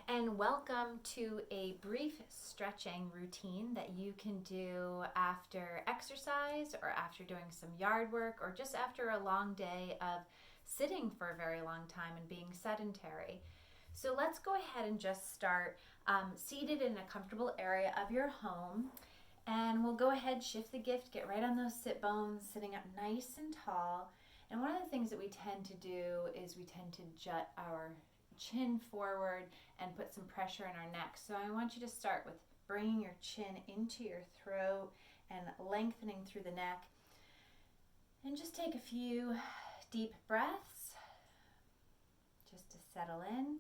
and welcome to a brief stretching routine that you can do after exercise or after doing some yard work or just after a long day of sitting for a very long time and being sedentary. So let's go ahead and just start seated in a comfortable area of your home. And we'll go ahead, shift the gift, get right on those sit bones, sitting up nice and tall. And one of the things that we tend to do is we tend to jut our chin forward and put some pressure in our neck. So I want you to start with bringing your chin into your throat and lengthening through the neck. And just take a few deep breaths just to settle in.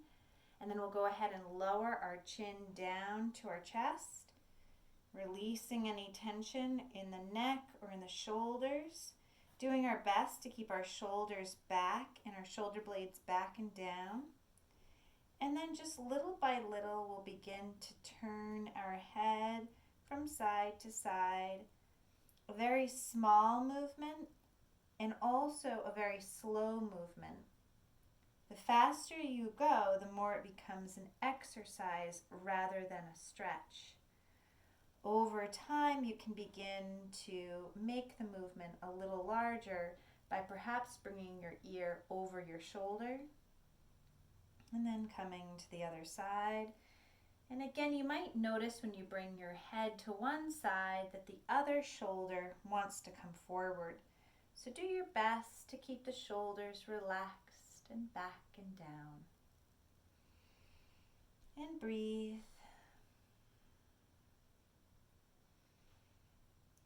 And then we'll go ahead and lower our chin down to our chest, releasing any tension in the neck or in the shoulders, doing our best to keep our shoulders back and our shoulder blades back and down. And then just little by little, we'll begin to turn our head from side to side. A very small movement and also a very slow movement. The faster you go, the more it becomes an exercise rather than a stretch. Over time, you can begin to make the movement a little larger by perhaps bringing your ear over your shoulder and then coming to the other side. And again, you might notice when you bring your head to one side that the other shoulder wants to come forward. So do your best to keep the shoulders relaxed and back and down. And breathe.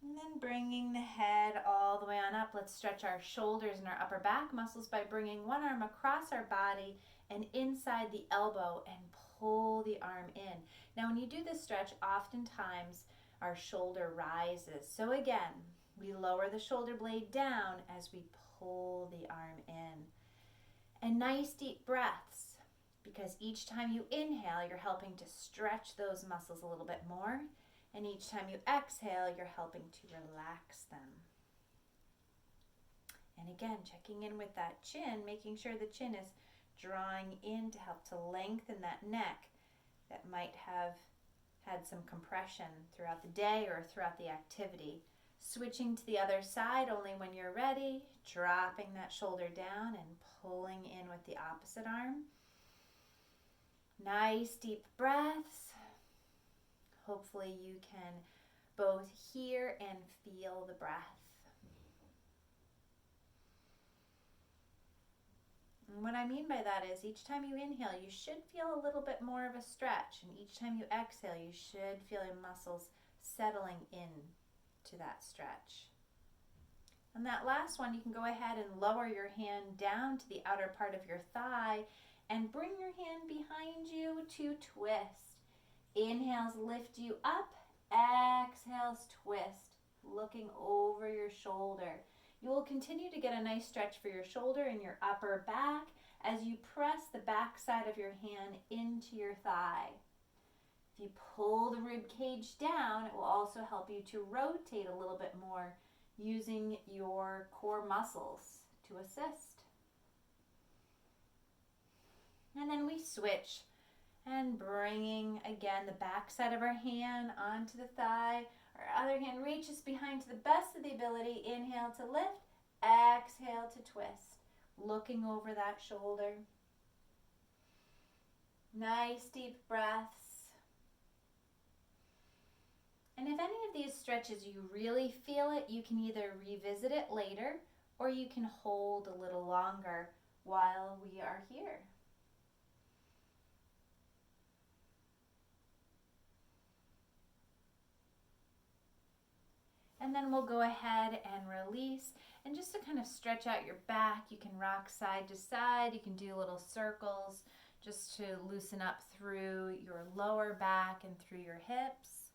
And then bringing the head all the way on up, let's stretch our shoulders and our upper back muscles by bringing one arm across our body and inside the elbow and pull the arm in. Now when you do this stretch, oftentimes our shoulder rises. So again, we lower the shoulder blade down as we pull the arm in. And nice deep breaths, because each time you inhale, you're helping to stretch those muscles a little bit more. And each time you exhale, you're helping to relax them. And again, checking in with that chin, making sure the chin is drawing in to help to lengthen that neck that might have had some compression throughout the day or throughout the activity. Switching to the other side only when you're ready, dropping that shoulder down and pulling in with the opposite arm. Nice deep breaths. Hopefully you can both hear and feel the breath. And what I mean by that is each time you inhale, you should feel a little bit more of a stretch. And each time you exhale, you should feel your muscles settling in to that stretch. And that last one, you can go ahead and lower your hand down to the outer part of your thigh and bring your hand behind you to twist. Inhales lift you up, exhales twist, looking over your shoulder. You will continue to get a nice stretch for your shoulder and your upper back as you press the back side of your hand into your thigh. If you pull the rib cage down, it will also help you to rotate a little bit more using your core muscles to assist. And then we switch. And bringing, again, the back side of our hand onto the thigh. Our other hand reaches behind to the best of the ability. Inhale to lift, exhale to twist. Looking over that shoulder. Nice deep breaths. And if any of these stretches you really feel it, you can either revisit it later or you can hold a little longer while we are here. And then we'll go ahead and release. And just to kind of stretch out your back, you can rock side to side. You can do little circles just to loosen up through your lower back and through your hips.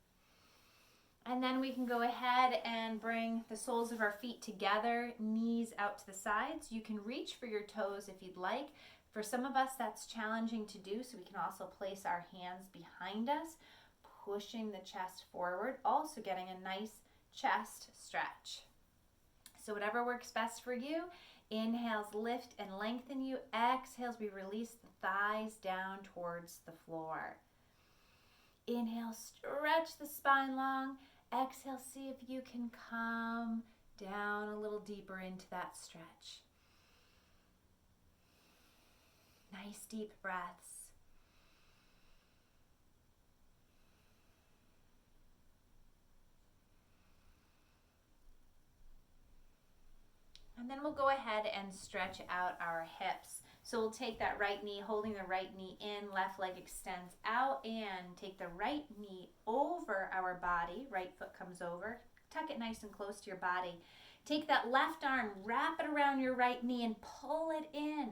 And then we can go ahead and bring the soles of our feet together, knees out to the sides. You can reach for your toes if you'd like. For some of us, that's challenging to do, so we can also place our hands behind us, pushing the chest forward, also getting a nice chest stretch. So whatever works best for you. Inhales, lift and lengthen you. Exhales, we release the thighs down towards the floor. Inhale, stretch the spine long. Exhale, see if you can come down a little deeper into that stretch. Nice deep breaths. And then we'll go ahead and stretch out our hips. So we'll take that right knee, holding the right knee in, left leg extends out, and take the right knee over our body. Right foot comes over. Tuck it nice and close to your body. Take that left arm, wrap it around your right knee, and pull it in.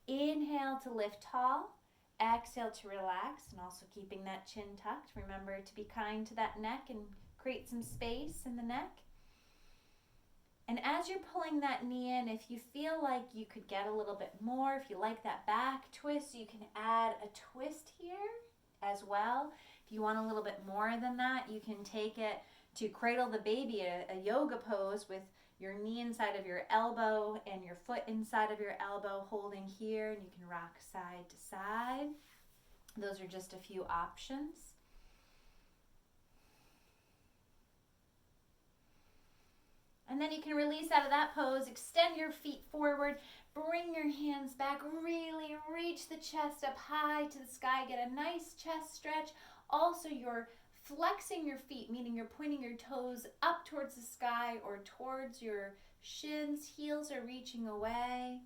Inhale to lift tall. Exhale to relax, and also keeping that chin tucked. Remember to be kind to that neck and create some space in the neck. And as you're pulling that knee in, if you feel like you could get a little bit more, if you like that back twist, you can add a twist here as well. If you want a little bit more than that, you can take it to cradle the baby, a yoga pose with your knee inside of your elbow and your foot inside of your elbow, holding here, and you can rock side to side. Those are just a few options. And then you can release out of that pose, extend your feet forward, bring your hands back, really reach the chest up high to the sky, get a nice chest stretch. Also, you're flexing your feet, meaning you're pointing your toes up towards the sky or towards your shins, heels are reaching away.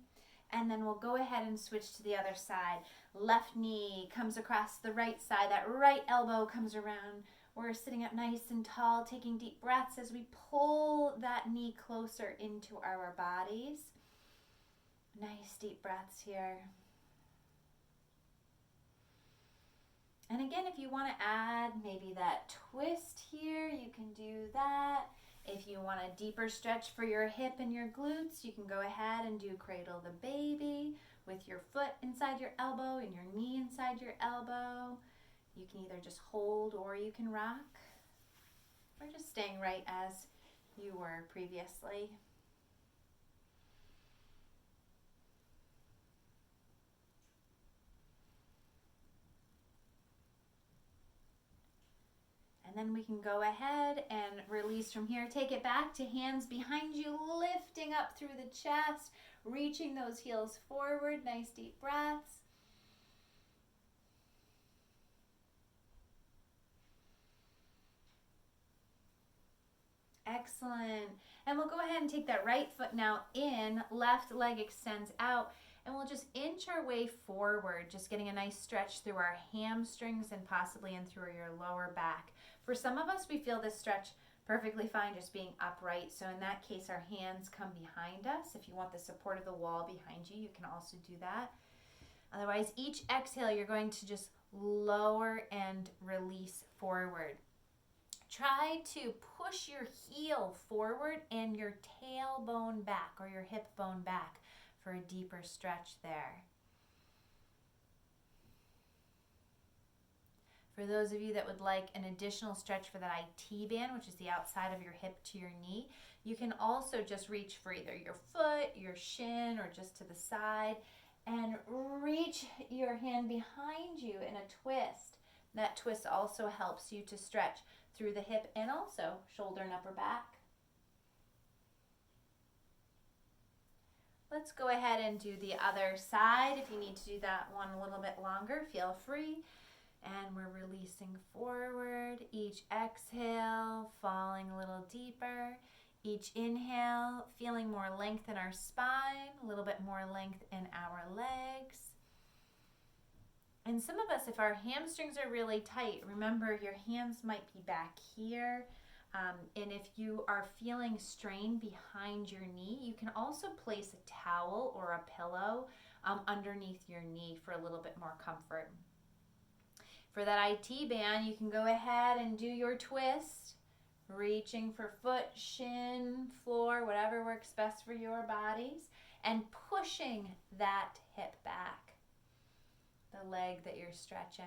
And then we'll go ahead and switch to the other side. Left knee comes across the right side, that right elbow comes around. We're sitting up nice and tall, taking deep breaths as we pull that knee closer into our bodies. Nice deep breaths here. And again, if you want to add maybe that twist here, you can do that. If you want a deeper stretch for your hip and your glutes, you can go ahead and do cradle the baby with your foot inside your elbow and your knee inside your elbow. You can either just hold or you can rock, or just staying right as you were previously. And then we can go ahead and release from here. Take it back to hands behind you, lifting up through the chest, reaching those heels forward. Nice deep breaths. Excellent. And we'll go ahead and take that right foot now in, left leg extends out, and we'll just inch our way forward, just getting a nice stretch through our hamstrings and possibly in through your lower back. For some of us, we feel this stretch perfectly fine just being upright. So in that case, our hands come behind us. If you want the support of the wall behind you, you can also do that. Otherwise, each exhale, you're going to just lower and release forward. Try to push your heel forward and your tailbone back or your hip bone back for a deeper stretch there. For those of you that would like an additional stretch for that IT band, which is the outside of your hip to your knee, you can also just reach for either your foot, your shin, or just to the side, and reach your hand behind you in a twist. That twist also helps you to stretch through the hip and also shoulder and upper back. Let's go ahead and do the other side. If you need to do that one a little bit longer, feel free. And we're releasing forward. Each exhale, falling a little deeper. Each inhale, feeling more length in our spine, a little bit more length in our legs. And some of us, if our hamstrings are really tight, remember your hands might be back here. And if you are feeling strain behind your knee, you can also place a towel or a pillow underneath your knee for a little bit more comfort. For that IT band, you can go ahead and do your twist, reaching for foot, shin, floor, whatever works best for your bodies, and pushing that hip back, the leg that you're stretching.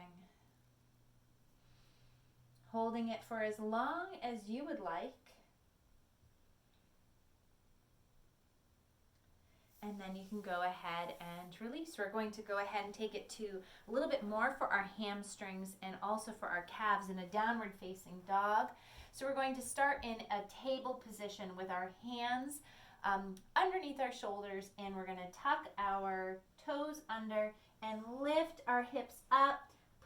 Holding it for as long as you would like. and then you can go ahead and release. We're going to go ahead and take it to a little bit more for our hamstrings and also for our calves in a downward facing dog. So we're going to start in a table position with our hands underneath our shoulders, and we're going to tuck our toes under and lift our hips up,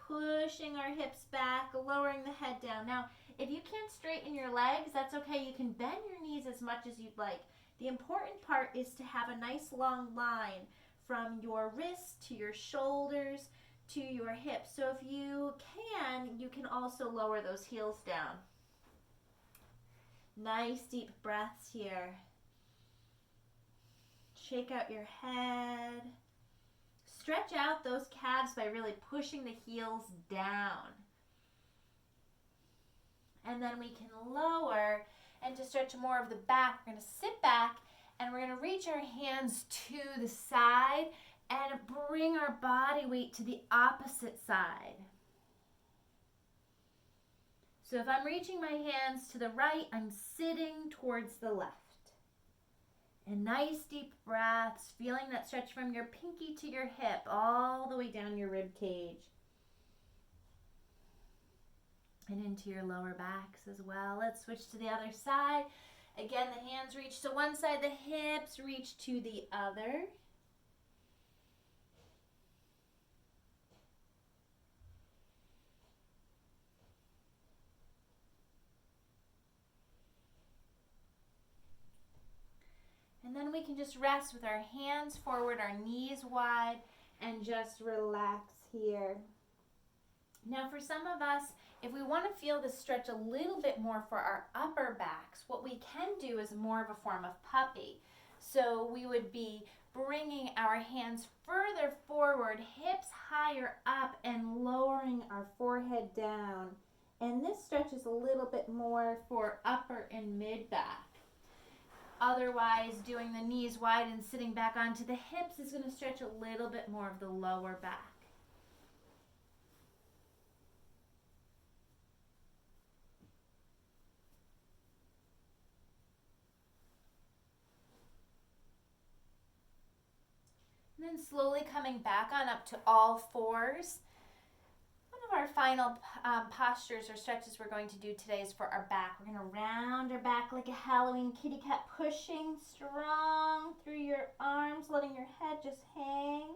pushing our hips back, lowering the head down. Now, if you can't straighten your legs, that's okay. You can bend your knees as much as you'd like. The important part is to have a nice long line from your wrists to your shoulders to your hips. So if you can also lower those heels down. Nice deep breaths here. Shake out your head. Stretch out those calves by really pushing the heels down. And then we can lower, and to stretch more of the back, we're going to sit back and we're going to reach our hands to the side and bring our body weight to the opposite side. So if I'm reaching my hands to the right, I'm sitting towards the left. And nice deep breaths, feeling that stretch from your pinky to your hip, all the way down your rib cage. And into your lower backs as well. Let's switch to the other side. Again, the hands reach to one side, the hips reach to the other. And then we can just rest with our hands forward, our knees wide, and just relax here. Now for some of us, if we want to feel this stretch a little bit more for our upper backs, what we can do is more of a form of puppy. So we would be bringing our hands further forward, hips higher up, and lowering our forehead down. And this stretch is a little bit more for upper and mid back. Otherwise, doing the knees wide and sitting back onto the hips is going to stretch a little bit more of the lower back. And then slowly coming back on up to all fours. One of our final postures or stretches we're going to do today is for our back. We're going to round our back like a Halloween kitty cat, pushing strong through your arms, letting your head just hang.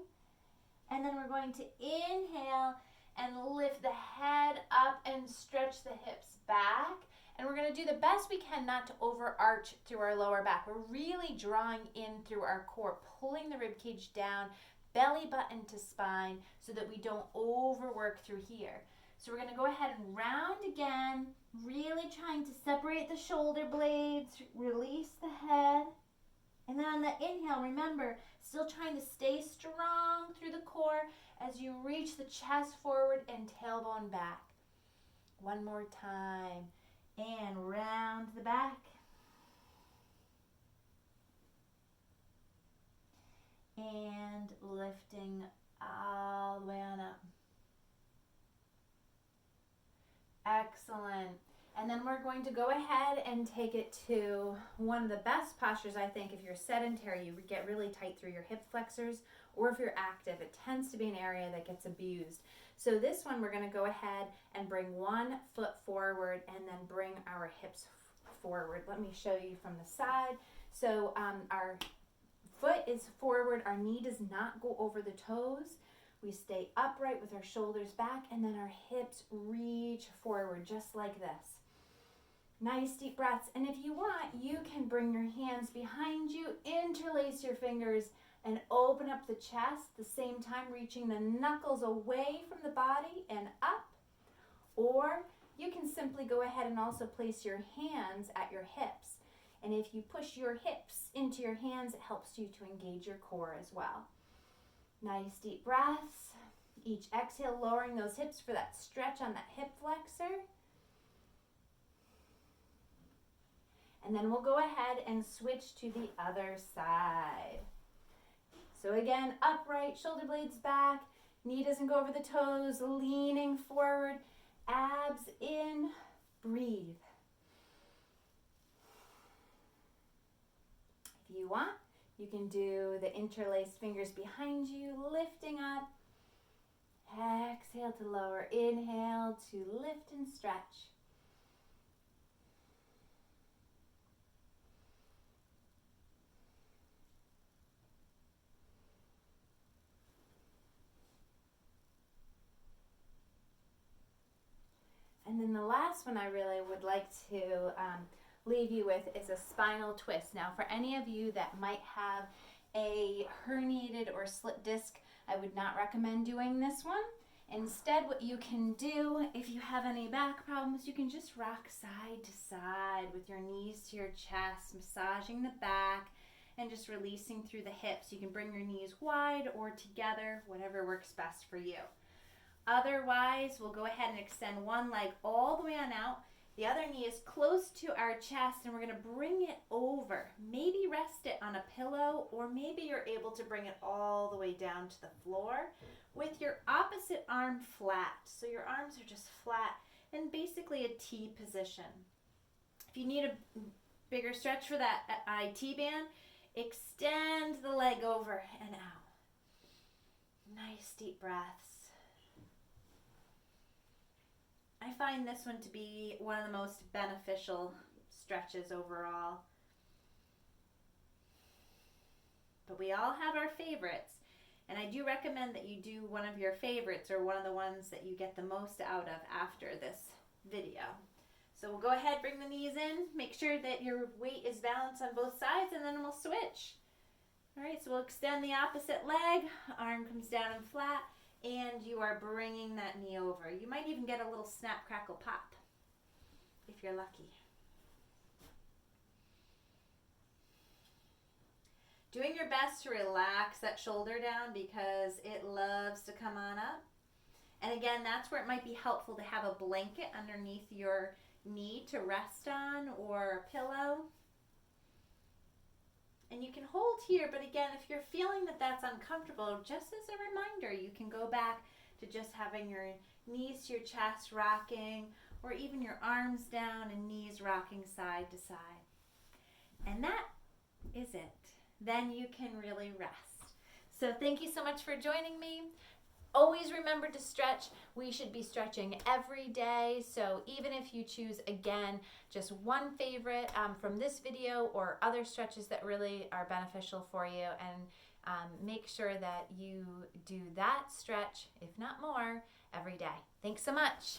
And then we're going to inhale and lift the head up and stretch the hips back. And we're going to do the best we can not to overarch through our lower back. We're really drawing in through our core, pulling the rib cage down, belly button to spine, so that we don't overwork through here. So we're going to go ahead and round again, really trying to separate the shoulder blades, release the head. And then on the inhale, remember, still trying to stay strong through the core as you reach the chest forward and tailbone back. One more time. And round the back. And lifting all the way on up. Excellent. And then we're going to go ahead and take it to one of the best postures, I think. If you're sedentary, you get really tight through your hip flexors, or if you're active, it tends to be an area that gets abused. So this one, we're going to go ahead and bring one foot forward and then bring our hips forward. Let me show you from the side. So our foot is forward, our knee does not go over the toes. We stay upright with our shoulders back, and then our hips reach forward just like this. Nice deep breaths. And if you want, you can bring your hands behind you, interlace your fingers, and open up the chest, at the same time reaching the knuckles away from the body and up. Or you can simply go ahead and also place your hands at your hips. And if you push your hips into your hands, it helps you to engage your core as well. Nice deep breaths. Each exhale, lowering those hips for that stretch on that hip flexor. And then we'll go ahead and switch to the other side. So again, upright, shoulder blades back, knee doesn't go over the toes, leaning forward, abs in, breathe. If you want, You can do the interlaced fingers behind you, lifting up. Exhale to lower. Inhale to lift and stretch. And then the last one I really would like to leave you with is a spinal twist. Now, for any of you that might have a herniated or slipped disc, I would not recommend doing this one. Instead, what you can do, if you have any back problems, you can just rock side to side with your knees to your chest, massaging the back and just releasing through the hips. You can bring your knees wide or together, whatever works best for you. Otherwise, we'll go ahead and extend one leg all the way on out. The other knee is close to our chest, and we're going to bring it over. Maybe rest it on a pillow, or maybe you're able to bring it all the way down to the floor with your opposite arm flat. So your arms are just flat and basically a T position. If you need a bigger stretch for that IT band, extend the leg over and out. Nice deep breaths. I find this one to be one of the most beneficial stretches overall. But we all have our favorites, and I do recommend that you do one of your favorites or one of the ones that you get the most out of after this video. So we'll go ahead, bring the knees in, make sure that your weight is balanced on both sides, and then we'll switch. All right, so we'll extend the opposite leg, arm comes down and flat, and you are bringing that knee over. You might even get a little snap, crackle, pop if you're lucky. Doing your best to relax that shoulder down because it loves to come on up. And again, that's where it might be helpful to have a blanket underneath your knee to rest on or a pillow. And you can hold here, but again, if you're feeling that that's uncomfortable, just as a reminder, you can go back to just having your knees to your chest rocking, or even your arms down and knees rocking side to side. And that is it. Then you can really rest. So thank you so much for joining me. Always remember to stretch. We should be stretching every day. So even if you choose, again, just one favorite from this video or other stretches that really are beneficial for you, and make sure that you do that stretch, if not more, every day. Thanks so much.